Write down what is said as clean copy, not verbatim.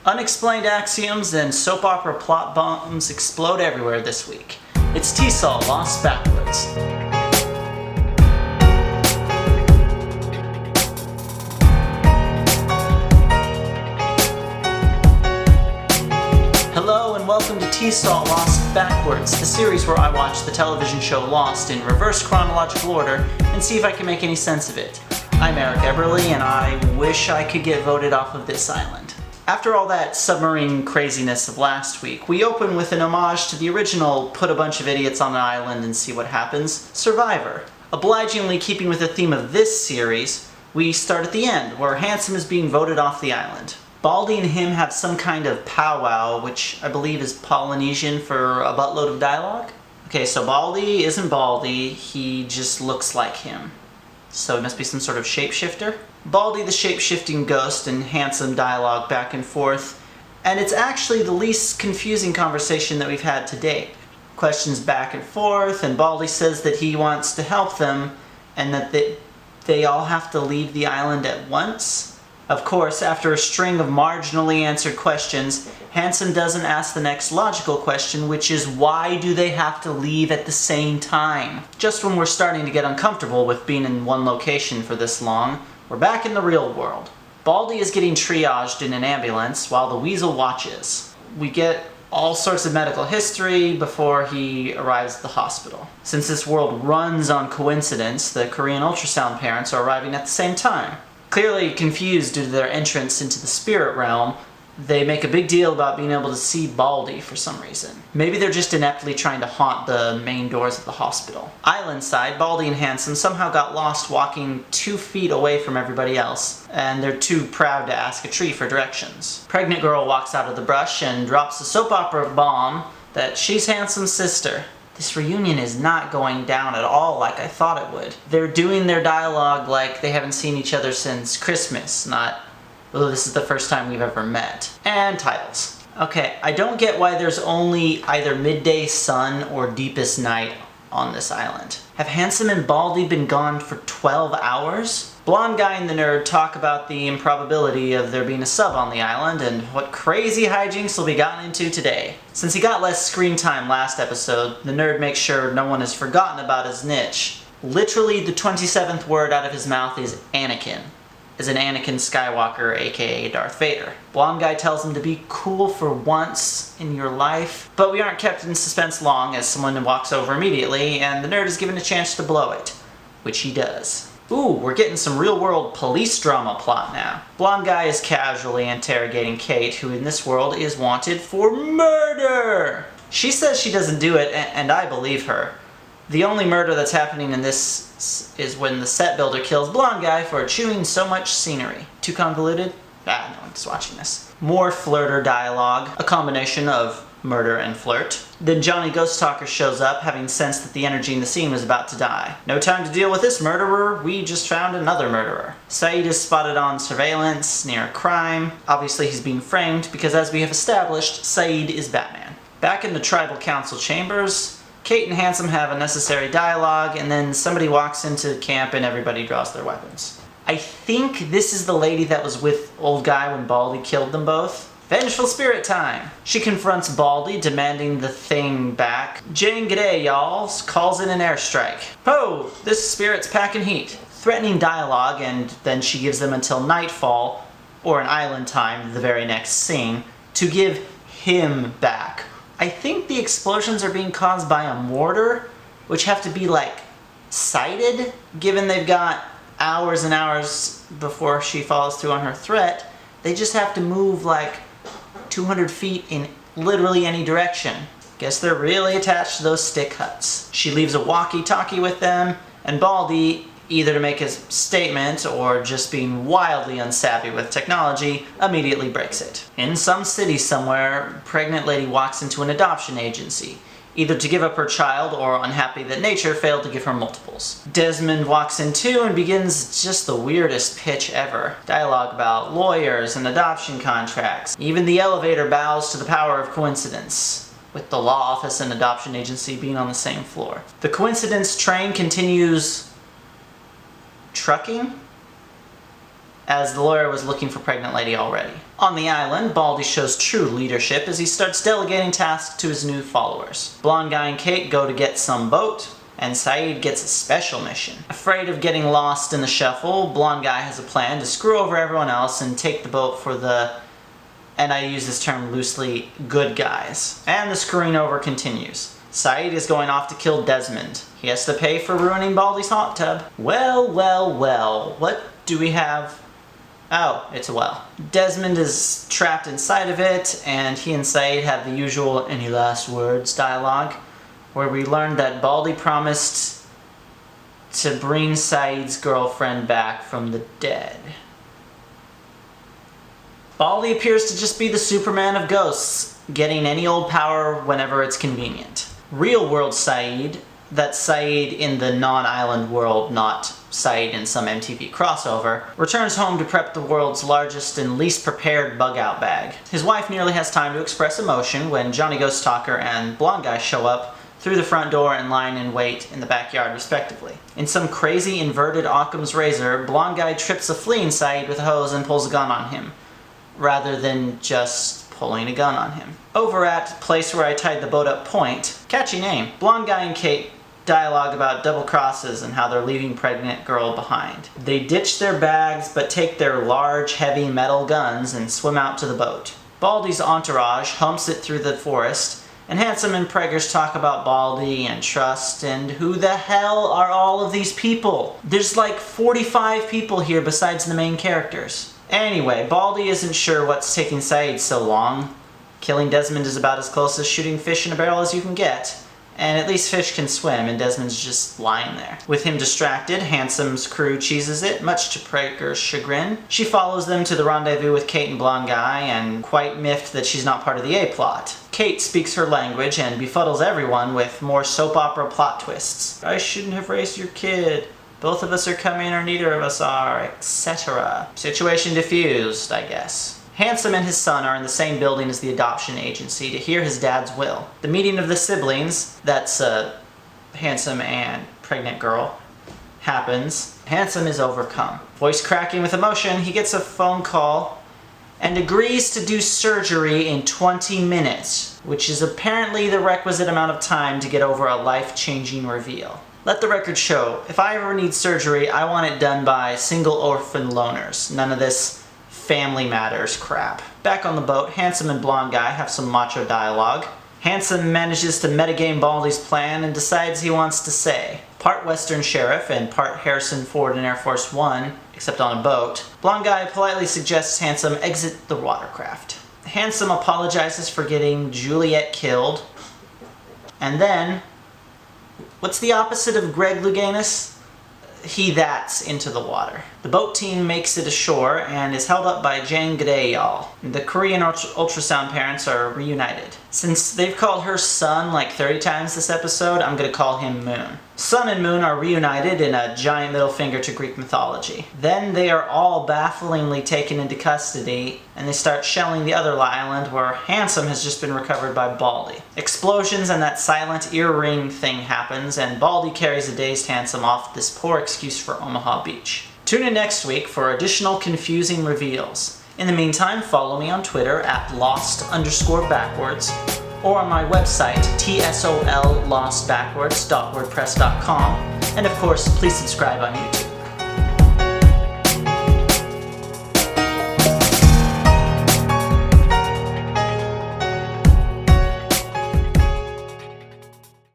Unexplained axioms and soap opera plot bombs explode everywhere this week. It's TSOL Lost Backwards. Hello and welcome to TSOL Lost Backwards, the series where I watch the television show Lost in reverse chronological order and see if I can make any sense of it. I'm Eric Eberly and I wish I could get voted off of this island. After all that submarine craziness of last week, we open with an homage to the original put a bunch of idiots on an island and see what happens, Survivor. Obligingly keeping with the theme of this series, we start at the end, where Handsome is being voted off the island. Baldy and him have some kind of powwow, which I believe is Polynesian for a buttload of dialogue. Okay, so Baldy isn't Baldy, he just looks like him. So he must be some sort of shapeshifter. Baldy the shape-shifting ghost and Handsome dialogue back and forth, and it's actually the least confusing conversation that we've had to date. Questions back and forth, and Baldy says that he wants to help them, and that they all have to leave the island at once. Of course, after a string of marginally answered questions, Handsome doesn't ask the next logical question, which is why do they have to leave at the same time? Just when we're starting to get uncomfortable with being in one location for this long, we're back in the real world. Baldy is getting triaged in an ambulance while the Weasel watches. We get all sorts of medical history before he arrives at the hospital. Since this world runs on coincidence, the Korean ultrasound parents are arriving at the same time. Clearly confused due to their entrance into the spirit realm, they make a big deal about being able to see Baldy for some reason. Maybe they're just ineptly trying to haunt the main doors of the hospital. Island side, Baldy and Handsome somehow got lost walking 2 feet away from everybody else, and they're too proud to ask a tree for directions. Pregnant girl walks out of the brush and drops a soap opera bomb that she's Handsome's sister. This reunion is not going down at all like I thought it would. They're doing their dialogue like they haven't seen each other since Christmas, not, oh, this is the first time we've ever met. And titles. Okay, I don't get why there's only either midday sun or deepest night on this island. Have Handsome and Baldy been gone for 12 hours? Blonde guy and the nerd talk about the improbability of there being a sub on the island and what crazy hijinks will be gotten into today. Since he got less screen time last episode, the nerd makes sure no one has forgotten about his niche. Literally the 27th word out of his mouth is Anakin, as in Anakin Skywalker, aka Darth Vader. Blonde guy tells him to be cool for once in your life, but we aren't kept in suspense long as someone walks over immediately and the nerd is given a chance to blow it, which he does. Ooh, we're getting some real-world police drama plot now. Blonde guy is casually interrogating Kate, who in this world is wanted for murder. She says she doesn't do it, and I believe her. The only murder that's happening in this is when the set builder kills blonde guy for chewing so much scenery. Too convoluted? Ah, no one's watching this. More flirter dialogue, a combination of murder and flirt. Then Johnny Ghost Talker shows up, having sensed that the energy in the scene was about to die. No time to deal with this murderer, we just found another murderer. Saeed is spotted on surveillance near a crime. Obviously he's being framed because, as we have established, Saeed is Batman. Back in the tribal council chambers, Kate and Handsome have unnecessary dialogue, and then somebody walks into camp and everybody draws their weapons. I think this is the lady that was with old guy when Baldy killed them both. Vengeful spirit time! She confronts Baldy, demanding the thing back. Jane G'day, y'all, calls in an airstrike. Ho! This spirit's packing heat. Threatening dialogue, and then she gives them until nightfall, or an island time, the very next scene, to give him back. I think the explosions are being caused by a mortar, which have to be, like, sighted, given they've got hours and hours before she follows through on her threat. They just have to move, like, 200 feet in literally any direction. Guess they're really attached to those stick huts. She leaves a walkie-talkie with them, and Baldy, either to make his statement or just being wildly unsavvy with technology, immediately breaks it. In some city somewhere, a pregnant lady walks into an adoption agency, either to give up her child or unhappy that nature failed to give her multiples. Desmond walks in too and begins just the weirdest pitch ever. Dialogue about lawyers and adoption contracts. Even the elevator bows to the power of coincidence, with the law office and adoption agency being on the same floor. The coincidence train continues trucking? as the lawyer was looking for pregnant lady already. On the island, Baldy shows true leadership as he starts delegating tasks to his new followers. Blonde Guy and Kate go to get some boat, and Saeed gets a special mission. Afraid of getting lost in the shuffle, Blonde Guy has a plan to screw over everyone else and take the boat for the, and I use this term loosely, good guys. And the screwing over continues. Saeed is going off to kill Desmond. He has to pay for ruining Baldy's hot tub. Well, what do we have? Oh, it's a well. Desmond is trapped inside of it, and he and Saeed have the usual "any last words" dialogue, where we learn that Baldy promised to bring Saeed's girlfriend back from the dead. Baldy appears to just be the Superman of ghosts, getting any old power whenever it's convenient. Real-world Saeed, that's Saeed in the non-island world, not Saeed in some MTV crossover, returns home to prep the world's largest and least prepared bug-out bag. His wife nearly has time to express emotion when Johnny Ghost Talker and Blonde Guy show up through the front door and line in wait in the backyard respectively. In some crazy inverted Occam's razor, Blonde Guy trips a fleeing Saeed with a hose and pulls a gun on him, rather than just pulling a gun on him. Over at Place Where I Tied the Boat Up Point, catchy name, Blonde Guy and Kate dialogue about double crosses and how they're leaving pregnant girl behind. They ditch their bags but take their large heavy metal guns and swim out to the boat. Baldy's entourage humps it through the forest, and Handsome and Preggers talk about Baldy and trust and who the hell are all of these people? There's like 45 people here besides the main characters. Anyway, Baldy isn't sure what's taking Saeed so long. Killing Desmond is about as close as shooting fish in a barrel as you can get. And at least fish can swim, and Desmond's just lying there. With him distracted, Handsome's crew cheeses it, much to Preggers' chagrin. She follows them to the rendezvous with Kate and Blonde Guy, and quite miffed that she's not part of the A-plot. Kate speaks her language and befuddles everyone with more soap opera plot twists. I shouldn't have raised your kid. Both of us are coming or neither of us are, etc. Situation diffused, I guess. Handsome and his son are in the same building as the adoption agency to hear his dad's will. The meeting of the siblings, that's Handsome and pregnant girl, happens. Handsome is overcome. Voice cracking with emotion, he gets a phone call and agrees to do surgery in 20 minutes, which is apparently the requisite amount of time to get over a life-changing reveal. Let the record show, if I ever need surgery, I want it done by single orphan loners. None of this family matters crap. Back on the boat, Handsome and Blonde Guy have some macho dialogue. Handsome manages to metagame Baldy's plan and decides he wants to say. Part Western Sheriff and part Harrison Ford in Air Force One, except on a boat, Blonde Guy politely suggests Handsome exit the watercraft. Handsome apologizes for getting Juliet killed. And then, what's the opposite of Greg Louganis? He that's into the water. The boat team makes it ashore and is held up by Jane G'day y'all. The Korean ultrasound parents are reunited. Since they've called her Sun like 30 times this episode, I'm gonna call him Moon. Sun and Moon are reunited in a giant middle finger to Greek mythology. Then they are all bafflingly taken into custody and they start shelling the other island where Handsome has just been recovered by Baldy. Explosions and that silent ear ring thing happens and Baldy carries a dazed Handsome off this poor excuse for Omaha Beach. Tune in next week for additional confusing reveals. In the meantime, follow me on Twitter at lost_backwards or on my website TSOL lostbackwards.wordpress.com, and of course, please subscribe on YouTube.